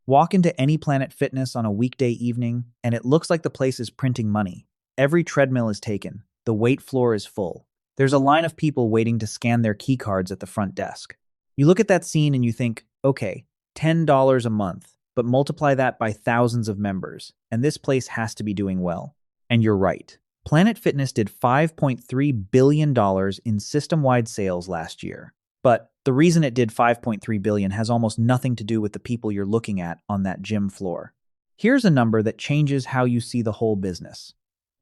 Walk into any Planet Fitness on a weekday evening, and it looks like the place is printing money. Every treadmill is taken. The weight floor is full. There's a line of people waiting to scan their key cards at the front desk. You look at that scene and you think, okay, $10 a month, but multiply that by thousands of members, and this place has to be doing well. And you're right. Planet Fitness did $5.3 billion in system-wide sales last year. But the reason it did 5.3 billion has almost nothing to do with the people you're looking at on that gym floor. Here's a number that changes how you see the whole business.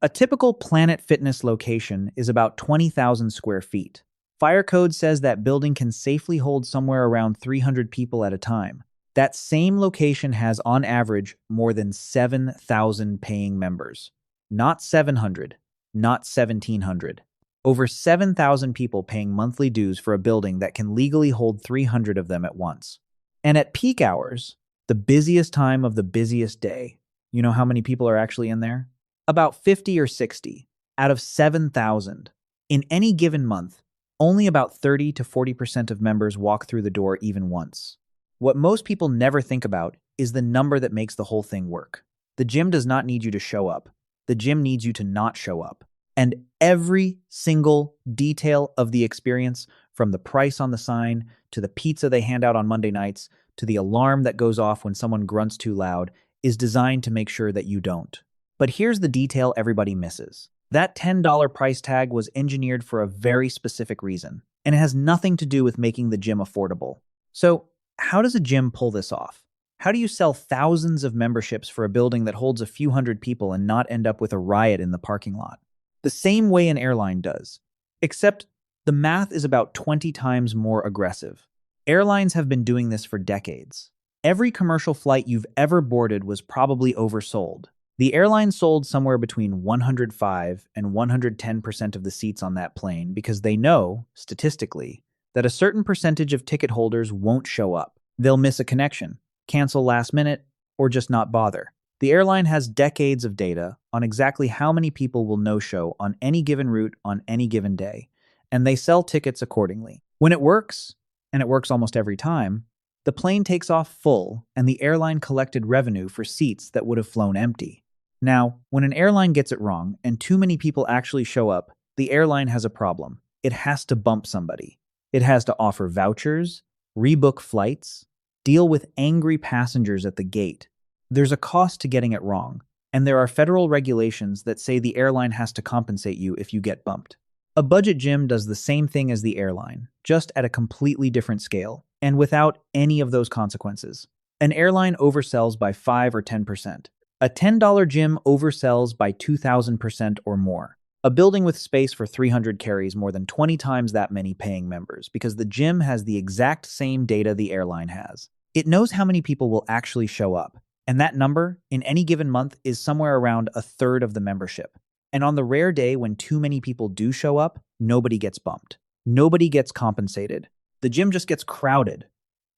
A typical Planet Fitness location is about 20,000 square feet. Fire code says that building can safely hold somewhere around 300 people at a time. That same location has on average more than 7,000 paying members. Not 700, not 1,700. Over 7,000 people paying monthly dues for a building that can legally hold 300 of them at once. And at peak hours, the busiest time of the busiest day, you know how many people are actually in there? About 50 or 60 out of 7,000. In any given month, only about 30 to 40% of members walk through the door even once. What most people never think about is the number that makes the whole thing work. The gym does not need you to show up. The gym needs you to not show up. And every single detail of the experience, from the price on the sign, to the pizza they hand out on Monday nights, to the alarm that goes off when someone grunts too loud, is designed to make sure that you don't. But here's the detail everybody misses. That $10 price tag was engineered for a very specific reason, and it has nothing to do with making the gym affordable. So, how does a gym pull this off? How do you sell thousands of memberships for a building that holds a few hundred people and not end up with a riot in the parking lot? The same way an airline does, except the math is about 20 times more aggressive. Airlines have been doing this for decades. Every commercial flight you've ever boarded was probably oversold. The airline sold somewhere between 105 and 110% of the seats on that plane because they know, statistically, that a certain percentage of ticket holders won't show up. They'll miss a connection, cancel last minute, or just not bother. The airline has decades of data on exactly how many people will no-show on any given route on any given day, and they sell tickets accordingly. When it works, and it works almost every time, the plane takes off full and the airline collected revenue for seats that would have flown empty. Now, when an airline gets it wrong and too many people actually show up, the airline has a problem. It has to bump somebody. It has to offer vouchers, rebook flights, deal with angry passengers at the gate. There's a cost to getting it wrong, and there are federal regulations that say the airline has to compensate you if you get bumped. A budget gym does the same thing as the airline, just at a completely different scale, and without any of those consequences. An airline oversells by 5 or 10%. A $10 gym oversells by 2,000% or more. A building with space for 300 carries more than 20 times that many paying members because the gym has the exact same data the airline has. It knows how many people will actually show up. And that number, in any given month, is somewhere around a third of the membership. And on the rare day when too many people do show up, nobody gets bumped. Nobody gets compensated. The gym just gets crowded.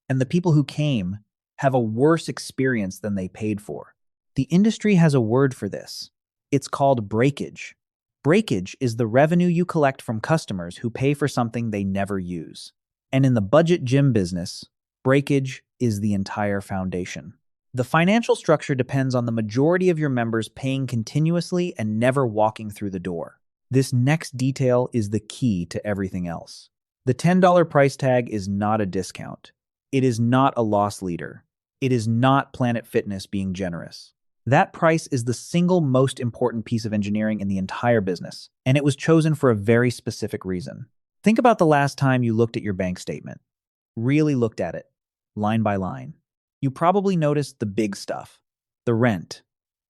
And the people who came have a worse experience than they paid for. The industry has a word for this. It's called breakage. Breakage is the revenue you collect from customers who pay for something they never use. And in the budget gym business, breakage is the entire foundation. The financial structure depends on the majority of your members paying continuously and never walking through the door. This next detail is the key to everything else. The $10 price tag is not a discount. It is not a loss leader. It is not Planet Fitness being generous. That price is the single most important piece of engineering in the entire business, and it was chosen for a very specific reason. Think about the last time you looked at your bank statement. Really looked at it, line by line. You probably noticed the big stuff, the rent,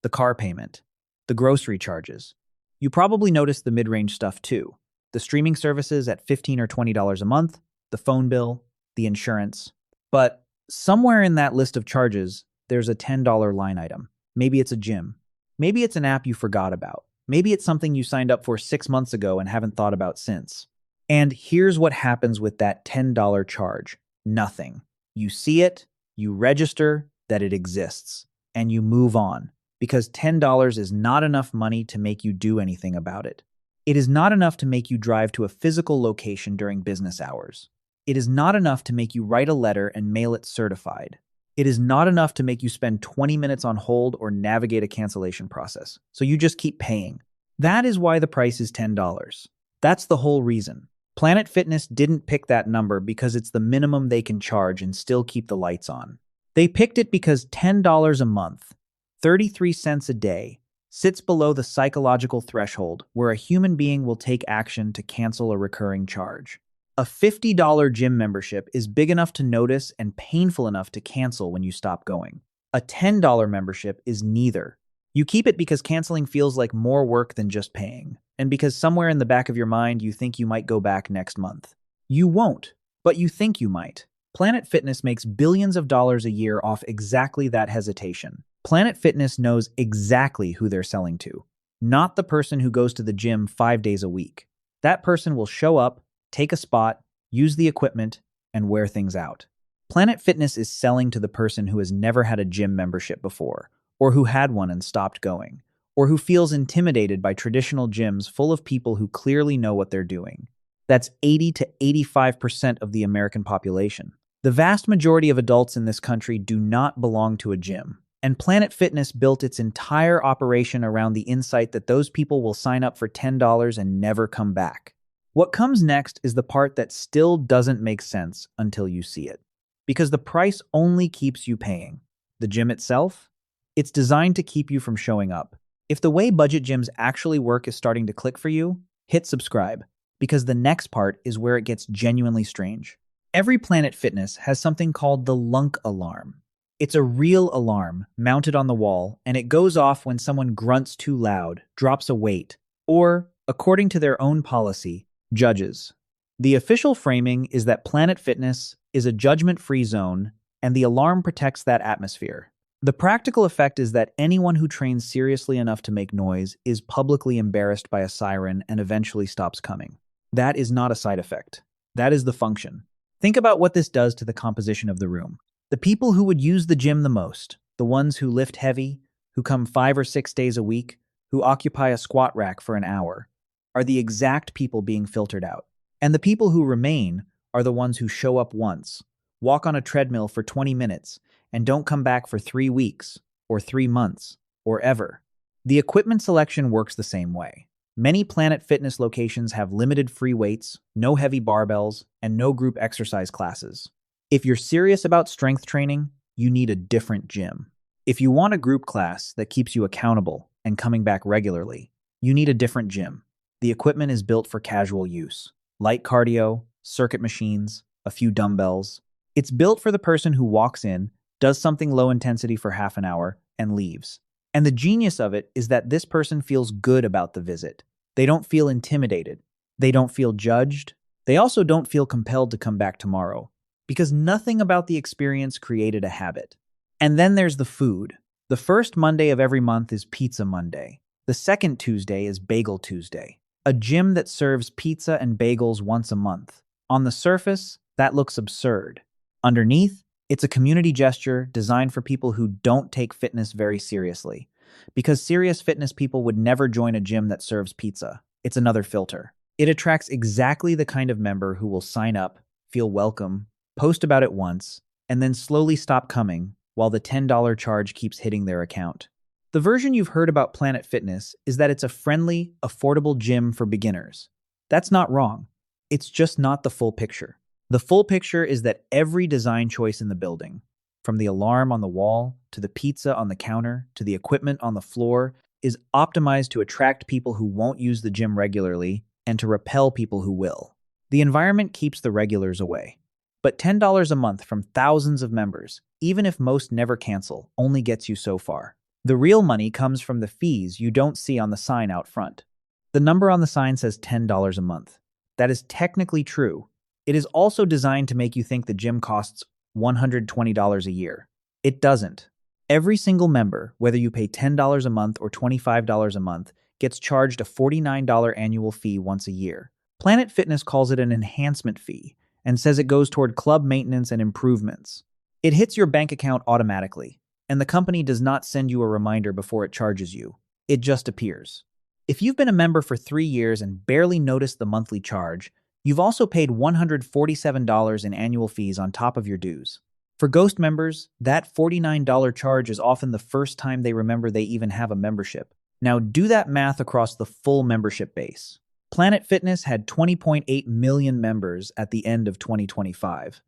the car payment, the grocery charges. You probably noticed the mid-range stuff too, the streaming services at $15 or $20 a month, the phone bill, the insurance. But somewhere in that list of charges, there's a $10 line item. Maybe it's a gym. Maybe it's an app you forgot about. Maybe it's something you signed up for 6 months ago and haven't thought about since. And here's what happens with that $10 charge. Nothing. You see it, you register that it exists, and you move on, because $10 is not enough money to make you do anything about it. It is not enough to make you drive to a physical location during business hours. It is not enough to make you write a letter and mail it certified. It is not enough to make you spend 20 minutes on hold or navigate a cancellation process, so you just keep paying. That is why the price is $10. That's the whole reason. Planet Fitness didn't pick that number because it's the minimum they can charge and still keep the lights on. They picked it because $10 a month, 33 cents a day, sits below the psychological threshold where a human being will take action to cancel a recurring charge. A $50 gym membership is big enough to notice and painful enough to cancel when you stop going. A $10 membership is neither. You keep it because canceling feels like more work than just paying, and because somewhere in the back of your mind you think you might go back next month. You won't, but you think you might. Planet Fitness makes billions of dollars a year off exactly that hesitation. Planet Fitness knows exactly who they're selling to, not the person who goes to the gym 5 days a week. That person will show up, take a spot, use the equipment, and wear things out. Planet Fitness is selling to the person who has never had a gym membership before, or who had one and stopped going, or who feels intimidated by traditional gyms full of people who clearly know what they're doing. That's 80 to 85% of the American population. The vast majority of adults in this country do not belong to a gym, and Planet Fitness built its entire operation around the insight that those people will sign up for $10 and never come back. What comes next is the part that still doesn't make sense until you see it. Because the price only keeps you paying. The gym itself? It's designed to keep you from showing up. If the way budget gyms actually work is starting to click for you, hit subscribe, because the next part is where it gets genuinely strange. Every Planet Fitness has something called the lunk alarm. It's a real alarm mounted on the wall, and it goes off when someone grunts too loud, drops a weight, or, according to their own policy, judges. The official framing is that Planet Fitness is a judgment-free zone, and the alarm protects that atmosphere. The practical effect is that anyone who trains seriously enough to make noise is publicly embarrassed by a siren and eventually stops coming. That is not a side effect. That is the function. Think about what this does to the composition of the room. The people who would use the gym the most, the ones who lift heavy, who come 5 or 6 days a week, who occupy a squat rack for an hour, are the exact people being filtered out. And the people who remain are the ones who show up once, walk on a treadmill for 20 minutes, and don't come back for 3 weeks, or 3 months, or ever. The equipment selection works the same way. Many Planet Fitness locations have limited free weights, no heavy barbells, and no group exercise classes. If you're serious about strength training, you need a different gym. If you want a group class that keeps you accountable and coming back regularly, you need a different gym. The equipment is built for casual use. Light cardio, circuit machines, a few dumbbells. It's built for the person who walks in, does something low intensity for half an hour, and leaves. And the genius of it is that this person feels good about the visit. They don't feel intimidated. They don't feel judged. They also don't feel compelled to come back tomorrow, because nothing about the experience created a habit. And then there's the food. The first Monday of every month is Pizza Monday. The second Tuesday is Bagel Tuesday. A gym that serves pizza and bagels once a month. On the surface, that looks absurd. Underneath, it's a community gesture designed for people who don't take fitness very seriously. Because serious fitness people would never join a gym that serves pizza. It's another filter. It attracts exactly the kind of member who will sign up, feel welcome, post about it once, and then slowly stop coming while the $10 charge keeps hitting their account. The version you've heard about Planet Fitness is that it's a friendly, affordable gym for beginners. That's not wrong. It's just not the full picture. The full picture is that every design choice in the building, from the alarm on the wall, to the pizza on the counter, to the equipment on the floor, is optimized to attract people who won't use the gym regularly and to repel people who will. The environment keeps the regulars away. But $10 a month from thousands of members, even if most never cancel, only gets you so far. The real money comes from the fees you don't see on the sign out front. The number on the sign says $10 a month. That is technically true. It is also designed to make you think the gym costs $120 a year. It doesn't. Every single member, whether you pay $10 a month or $25 a month, gets charged a $49 annual fee once a year. Planet Fitness calls it an enhancement fee and says it goes toward club maintenance and improvements. It hits your bank account automatically, and the company does not send you a reminder before it charges you. It just appears. If you've been a member for 3 years and barely noticed the monthly charge, you've also paid $147 in annual fees on top of your dues. For Ghost members, that $49 charge is often the first time they remember they even have a membership. Now do that math across the full membership base. Planet Fitness had 20.8 million members at the end of 2025.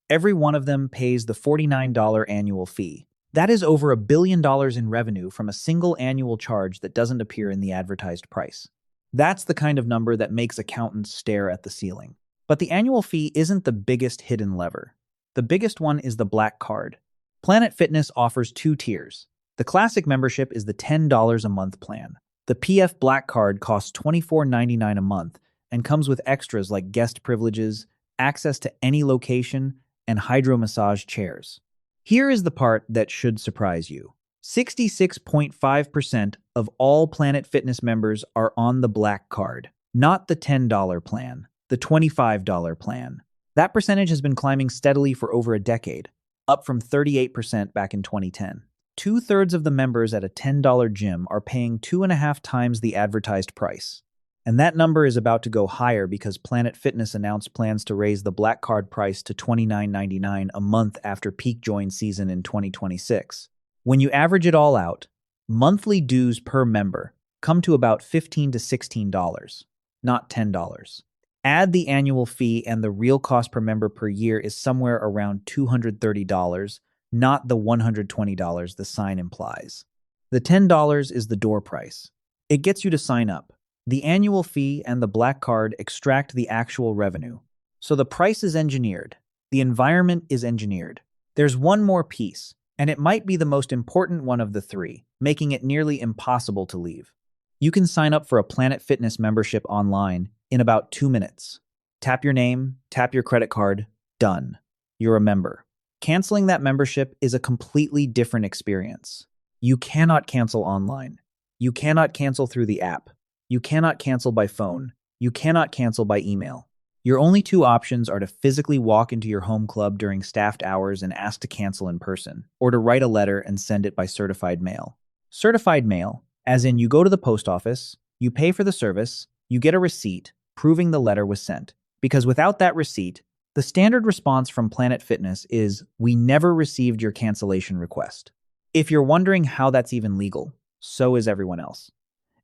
Every one of them pays the $49 annual fee. That is over $1 billion in revenue from a single annual charge that doesn't appear in the advertised price. That's the kind of number that makes accountants stare at the ceiling. But the annual fee isn't the biggest hidden lever. The biggest one is the Black Card. Planet Fitness offers two tiers. The classic membership is the $10 a month plan. The PF Black Card costs $24.99 a month and comes with extras like guest privileges, access to any location, and hydro massage chairs. Here is the part that should surprise you. 66.5% of all Planet Fitness members are on the Black Card, not the $10 plan, the $25 plan. That percentage has been climbing steadily for over a decade, up from 38% back in 2010. Two-thirds of the members at a $10 gym are paying 2.5 times the advertised price. And that number is about to go higher because Planet Fitness announced plans to raise the Black Card price to $29.99 a month after peak join season in 2026. When you average it all out, monthly dues per member come to about $15 to $16, not $10. Add the annual fee and the real cost per member per year is somewhere around $230, not the $120 the sign implies. The $10 is the door price. It gets you to sign up. The annual fee and the Black Card extract the actual revenue. So the price is engineered. The environment is engineered. There's one more piece, and it might be the most important one of the three, making it nearly impossible to leave. You can sign up for a Planet Fitness membership online in about 2 minutes. Tap your name, tap your credit card, done. You're a member. Canceling that membership is a completely different experience. You cannot cancel online. You cannot cancel through the app. You cannot cancel by phone. You cannot cancel by email. Your only two options are to physically walk into your home club during staffed hours and ask to cancel in person, or to write a letter and send it by certified mail. Certified mail, as in you go to the post office, you pay for the service, you get a receipt proving the letter was sent. Because without that receipt, the standard response from Planet Fitness is, "We never received your cancellation request." If you're wondering how that's even legal, so is everyone else.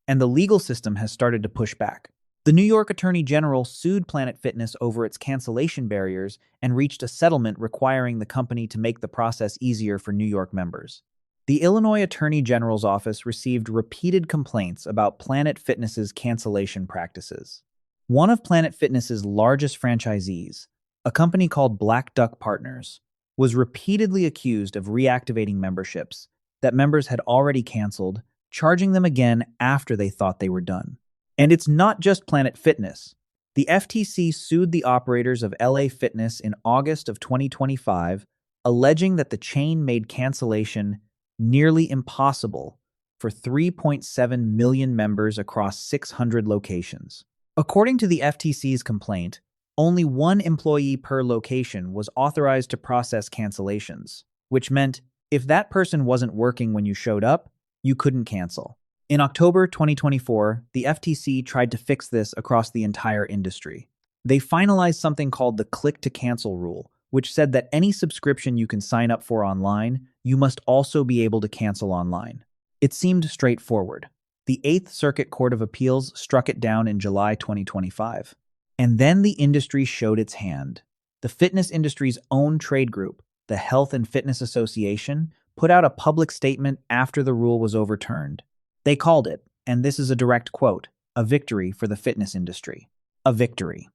And the legal system has started to push back. The New York Attorney General sued Planet Fitness over its cancellation barriers and reached a settlement requiring the company to make the process easier for New York members. The Illinois Attorney General's office received repeated complaints about Planet Fitness's cancellation practices. One of Planet Fitness's largest franchisees, a company called Black Duck Partners, was repeatedly accused of reactivating memberships that members had already canceled, charging them again after they thought they were done. And it's not just Planet Fitness. The FTC sued the operators of LA Fitness in August of 2025, alleging that the chain made cancellation nearly impossible for 3.7 million members across 600 locations. According to the FTC's complaint, only one employee per location was authorized to process cancellations, which meant if that person wasn't working when you showed up, you couldn't cancel. In October 2024, the FTC tried to fix this across the entire industry. They finalized something called the click-to-cancel rule, which said that any subscription you can sign up for online, you must also be able to cancel online. It seemed straightforward. The Eighth Circuit Court of Appeals struck it down in July 2025. And then the industry showed its hand. The fitness industry's own trade group, the Health and Fitness Association, put out a public statement after the rule was overturned. They called it, and this is a direct quote, a victory for the fitness industry. A victory.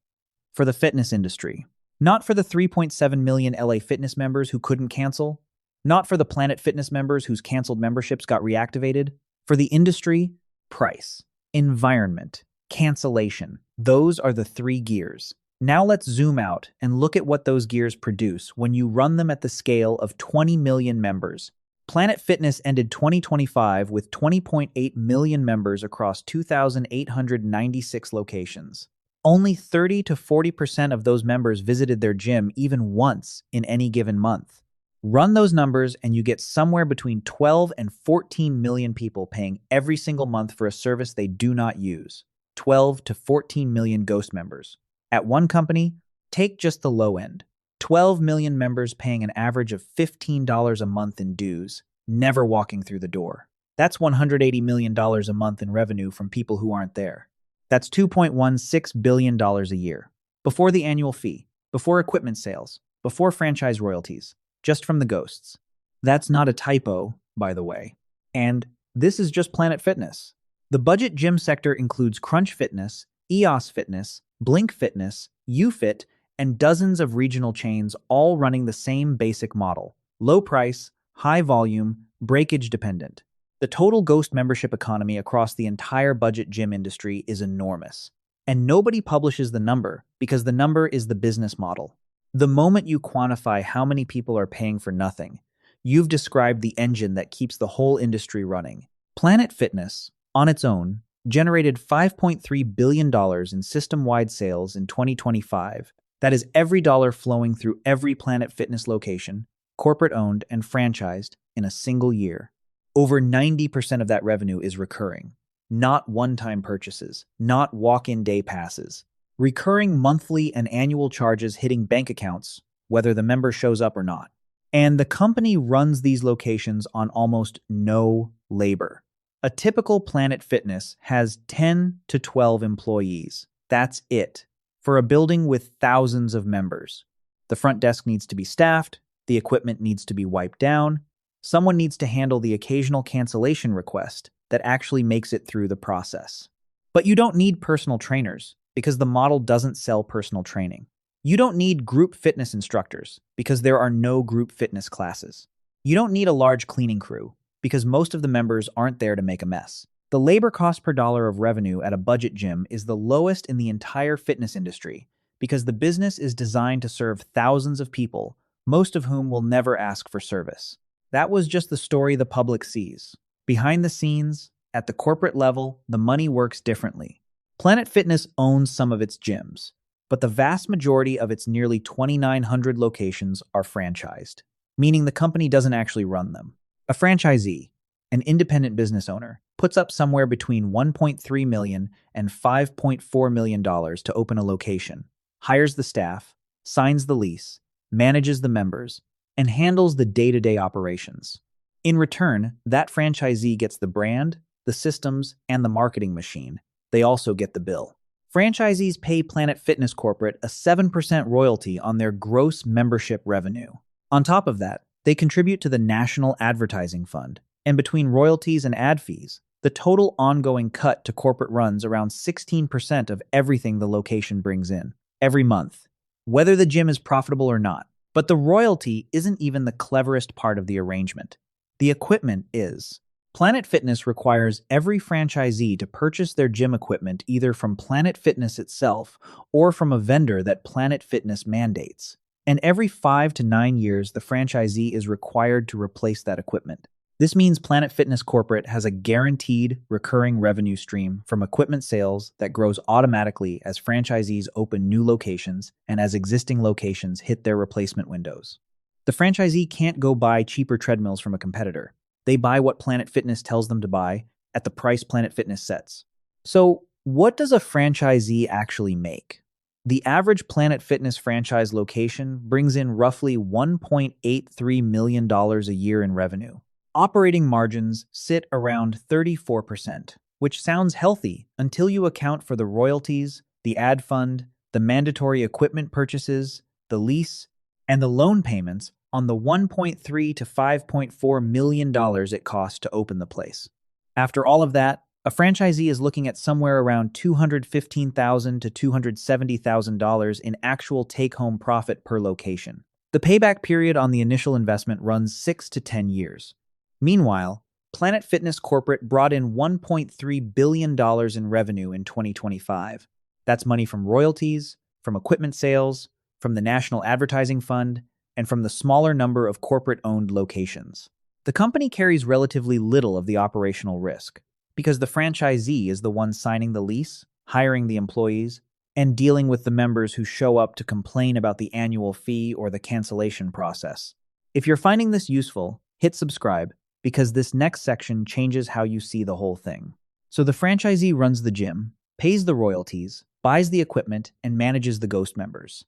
For the fitness industry. Not for the 3.7 million LA Fitness members who couldn't cancel. Not for the Planet Fitness members whose canceled memberships got reactivated. For the industry, price, environment, cancellation. Those are the three gears. Now let's zoom out and look at what those gears produce when you run them at the scale of 20 million members. Planet Fitness ended 2025 with 20.8 million members across 2,896 locations. Only 30 to 40% of those members visited their gym even once in any given month. Run those numbers and you get somewhere between 12 and 14 million people paying every single month for a service they do not use. 12 to 14 million ghost members. At one company, take just the low end. 12 million members paying an average of $15 a month in dues, never walking through the door. That's $180 million a month in revenue from people who aren't there. That's $2.16 billion a year. Before the annual fee, before equipment sales, before franchise royalties, just from the ghosts. That's not a typo, by the way. And this is just Planet Fitness. The budget gym sector includes Crunch Fitness, EOS Fitness, Blink Fitness, UFit, and dozens of regional chains all running the same basic model. Low price, high volume, breakage dependent. The total ghost membership economy across the entire budget gym industry is enormous. And nobody publishes the number because the number is the business model. The moment you quantify how many people are paying for nothing, you've described the engine that keeps the whole industry running. Planet Fitness, on its own, generated $5.3 billion in system-wide sales in 2025. That is every dollar flowing through every Planet Fitness location, corporate-owned and franchised, in a single year. Over 90% of that revenue is recurring, not one-time purchases, not walk-in day passes. Recurring monthly and annual charges hitting bank accounts, whether the member shows up or not. And the company runs these locations on almost no labor. A typical Planet Fitness has 10 to 12 employees. That's it. For a building with thousands of members. The front desk needs to be staffed, the equipment needs to be wiped down, someone needs to handle the occasional cancellation request that actually makes it through the process. But you don't need personal trainers because the model doesn't sell personal training. You don't need group fitness instructors because there are no group fitness classes. You don't need a large cleaning crew because most of the members aren't there to make a mess. The labor cost per dollar of revenue at a budget gym is the lowest in the entire fitness industry because the business is designed to serve thousands of people, most of whom will never ask for service. That was just the story the public sees. Behind the scenes, at the corporate level, the money works differently. Planet Fitness owns some of its gyms, but the vast majority of its nearly 2,900 locations are franchised, meaning the company doesn't actually run them. A franchisee, an independent business owner, puts up somewhere between $1.3 million and $5.4 million to open a location, hires the staff, signs the lease, manages the members, and handles the day-to-day operations. In return, that franchisee gets the brand, the systems, and the marketing machine. They also get the bill. Franchisees pay Planet Fitness Corporate a 7% royalty on their gross membership revenue. On top of that, they contribute to the National Advertising Fund, and between royalties and ad fees, the total ongoing cut to corporate runs around 16% of everything the location brings in, every month, whether the gym is profitable or not. But the royalty isn't even the cleverest part of the arrangement. The equipment is. Planet Fitness requires every franchisee to purchase their gym equipment either from Planet Fitness itself or from a vendor that Planet Fitness mandates. And every 5 to 9 years, the franchisee is required to replace that equipment. This means Planet Fitness Corporate has a guaranteed recurring revenue stream from equipment sales that grows automatically as franchisees open new locations and as existing locations hit their replacement windows. The franchisee can't go buy cheaper treadmills from a competitor. They buy what Planet Fitness tells them to buy at the price Planet Fitness sets. So, what does a franchisee actually make? The average Planet Fitness franchise location brings in roughly $1.83 million a year in revenue. Operating margins sit around 34%, which sounds healthy until you account for the royalties, the ad fund, the mandatory equipment purchases, the lease, and the loan payments on the $1.3 to $5.4 million it costs to open the place. After all of that, a franchisee is looking at somewhere around $215,000 to $270,000 in actual take-home profit per location. The payback period on the initial investment runs 6 to 10 years. Meanwhile, Planet Fitness Corporate brought in $1.3 billion in revenue in 2025. That's money from royalties, from equipment sales, from the National Advertising Fund, and from the smaller number of corporate-owned locations. The company carries relatively little of the operational risk, because the franchisee is the one signing the lease, hiring the employees, and dealing with the members who show up to complain about the annual fee or the cancellation process. If you're finding this useful, hit subscribe, because this next section changes how you see the whole thing. So the franchisee runs the gym, pays the royalties, buys the equipment, and manages the ghost members.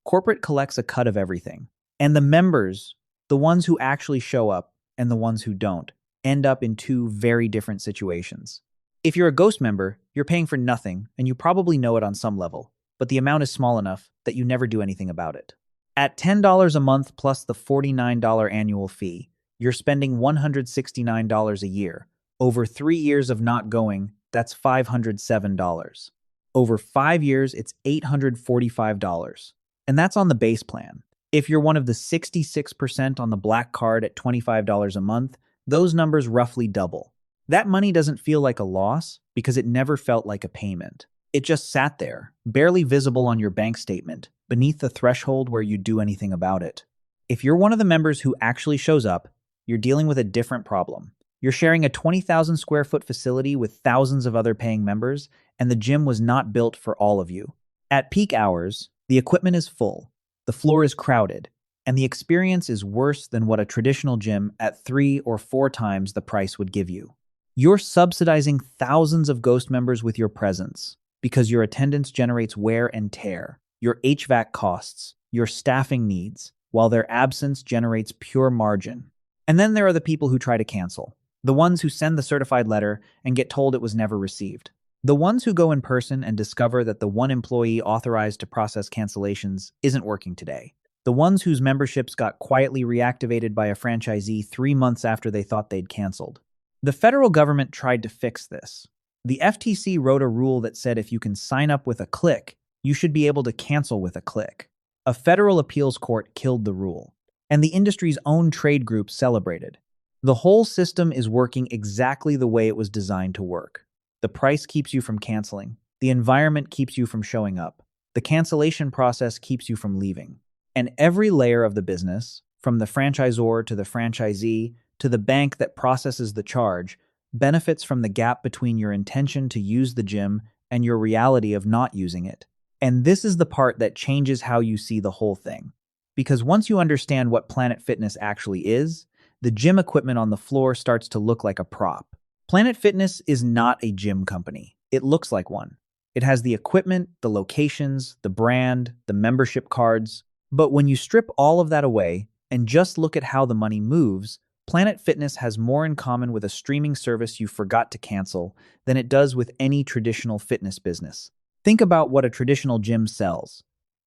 Corporate collects a cut of everything. And the members, the ones who actually show up and the ones who don't, end up in two very different situations. If you're a Ghost member, you're paying for nothing, and you probably know it on some level, but the amount is small enough that you never do anything about it. At $10 a month plus the $49 annual fee, you're spending $169 a year. Over 3 years of not going, that's $507. Over 5 years, it's $845. And that's on the base plan. If you're one of the 66% on the black card at $25 a month, those numbers roughly double. That money doesn't feel like a loss because it never felt like a payment. It just sat there, barely visible on your bank statement, beneath the threshold where you do anything about it. If you're one of the members who actually shows up, you're dealing with a different problem. You're sharing a 20,000 square foot facility with thousands of other paying members, and the gym was not built for all of you. At peak hours, the equipment is full, the floor is crowded, and the experience is worse than what a traditional gym at 3 or 4 times the price would give you. You're subsidizing thousands of Ghost members with your presence because your attendance generates wear and tear, your HVAC costs, your staffing needs, while their absence generates pure margin. And then there are the people who try to cancel, the ones who send the certified letter and get told it was never received. The ones who go in person and discover that the one employee authorized to process cancellations isn't working today. The ones whose memberships got quietly reactivated by a franchisee 3 months after they thought they'd canceled. The federal government tried to fix this. The FTC wrote a rule that said if you can sign up with a click, you should be able to cancel with a click. A federal appeals court killed the rule, and the industry's own trade group celebrated. The whole system is working exactly the way it was designed to work. The price keeps you from canceling. The environment keeps you from showing up. The cancellation process keeps you from leaving. And every layer of the business, from the franchisor to the franchisee to the bank that processes the charge, benefits from the gap between your intention to use the gym and your reality of not using it. And this is the part that changes how you see the whole thing. Because once you understand what Planet Fitness actually is, the gym equipment on the floor starts to look like a prop. Planet Fitness is not a gym company. It looks like one. It has the equipment, the locations, the brand, the membership cards. But when you strip all of that away and just look at how the money moves, Planet Fitness has more in common with a streaming service you forgot to cancel than it does with any traditional fitness business. Think about what a traditional gym sells.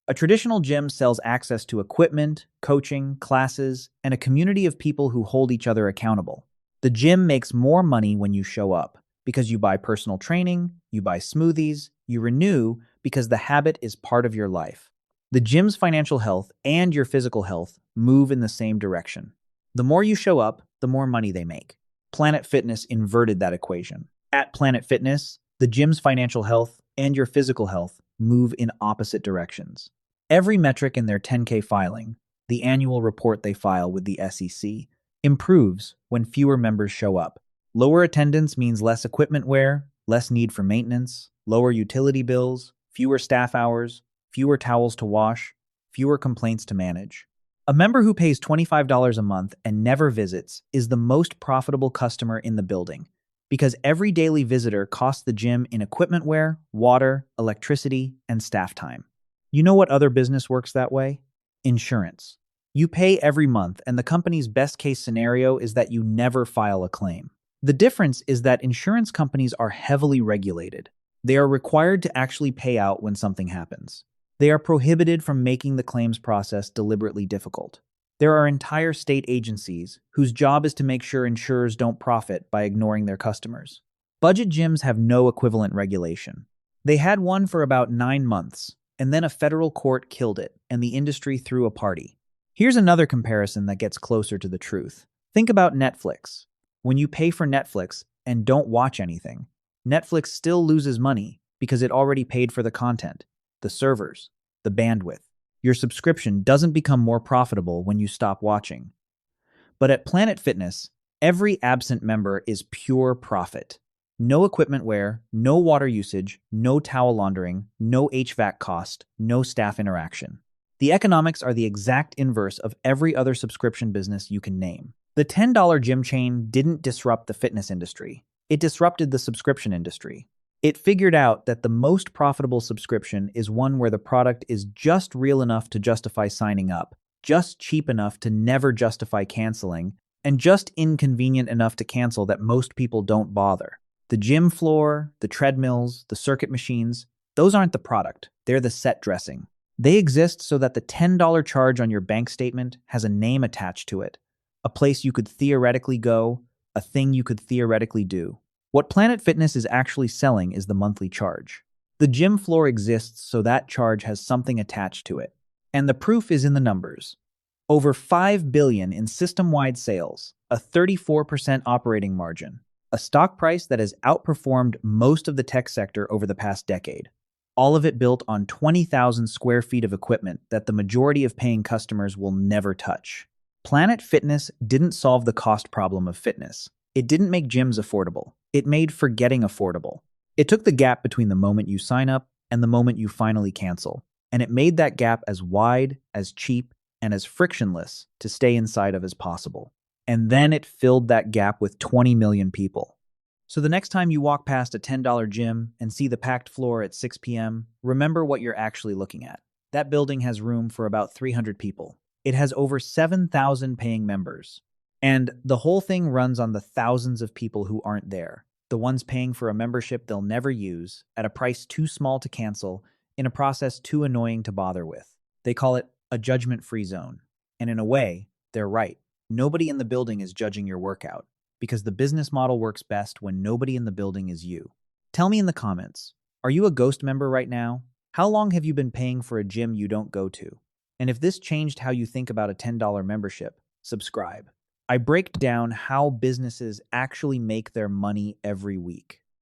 A traditional gym sells access to equipment, coaching, classes, and a community of people who hold each other accountable. The gym makes more money when you show up because you buy personal training, you buy smoothies, you renew because the habit is part of your life. The gym's financial health and your physical health move in the same direction. The more you show up, the more money they make. Planet Fitness inverted that equation. At Planet Fitness, the gym's financial health and your physical health move in opposite directions. Every metric in their 10K filing, the annual report they file with the SEC, improves when fewer members show up. Lower attendance means less equipment wear, less need for maintenance, lower utility bills, fewer staff hours, fewer towels to wash, fewer complaints to manage. A member who pays $25 a month and never visits is the most profitable customer in the building because every daily visitor costs the gym in equipment wear, water, electricity, and staff time. You know what other business works that way? Insurance. You pay every month, and the company's best-case scenario is that you never file a claim. The difference is that insurance companies are heavily regulated. They are required to actually pay out when something happens. They are prohibited from making the claims process deliberately difficult. There are entire state agencies whose job is to make sure insurers don't profit by ignoring their customers. Budget gyms have no equivalent regulation. They had one for about 9 months, and then a federal court killed it, and the industry threw a party. Here's another comparison that gets closer to the truth. Think about Netflix. When you pay for Netflix and don't watch anything, Netflix still loses money because it already paid for the content, the servers, the bandwidth. Your subscription doesn't become more profitable when you stop watching. But at Planet Fitness, every absent member is pure profit. No equipment wear, no water usage, no towel laundering, no HVAC cost, no staff interaction. The economics are the exact inverse of every other subscription business you can name. The $10 gym chain didn't disrupt the fitness industry. It disrupted the subscription industry. It figured out that the most profitable subscription is one where the product is just real enough to justify signing up, just cheap enough to never justify canceling, and just inconvenient enough to cancel that most people don't bother. The gym floor, the treadmills, the circuit machines, those aren't the product, they're the set dressing. They exist so that the $10 charge on your bank statement has a name attached to it, a place you could theoretically go, a thing you could theoretically do. What Planet Fitness is actually selling is the monthly charge. The gym floor exists so that charge has something attached to it. And the proof is in the numbers. Over $5 billion in system-wide sales, a 34% operating margin, a stock price that has outperformed most of the tech sector over the past decade. All of it built on 20,000 square feet of equipment that the majority of paying customers will never touch. Planet Fitness didn't solve the cost problem of fitness. It didn't make gyms affordable. It made forgetting affordable. It took the gap between the moment you sign up and the moment you finally cancel, and it made that gap as wide, as cheap, and as frictionless to stay inside of as possible. And then it filled that gap with 20 million people. So the next time you walk past a $10 gym and see the packed floor at 6 p.m., remember what you're actually looking at. That building has room for about 300 people. It has over 7,000 paying members. And the whole thing runs on the thousands of people who aren't there, the ones paying for a membership they'll never use, at a price too small to cancel, in a process too annoying to bother with. They call it a judgment-free zone. And in a way, they're right. Nobody in the building is judging your workout, because the business model works best when nobody in the building is you. Tell me in the comments, are you a Ghost member right now? How long have you been paying for a gym you don't go to? And if this changed how you think about a $10 membership, subscribe. I break down how businesses actually make their money every week.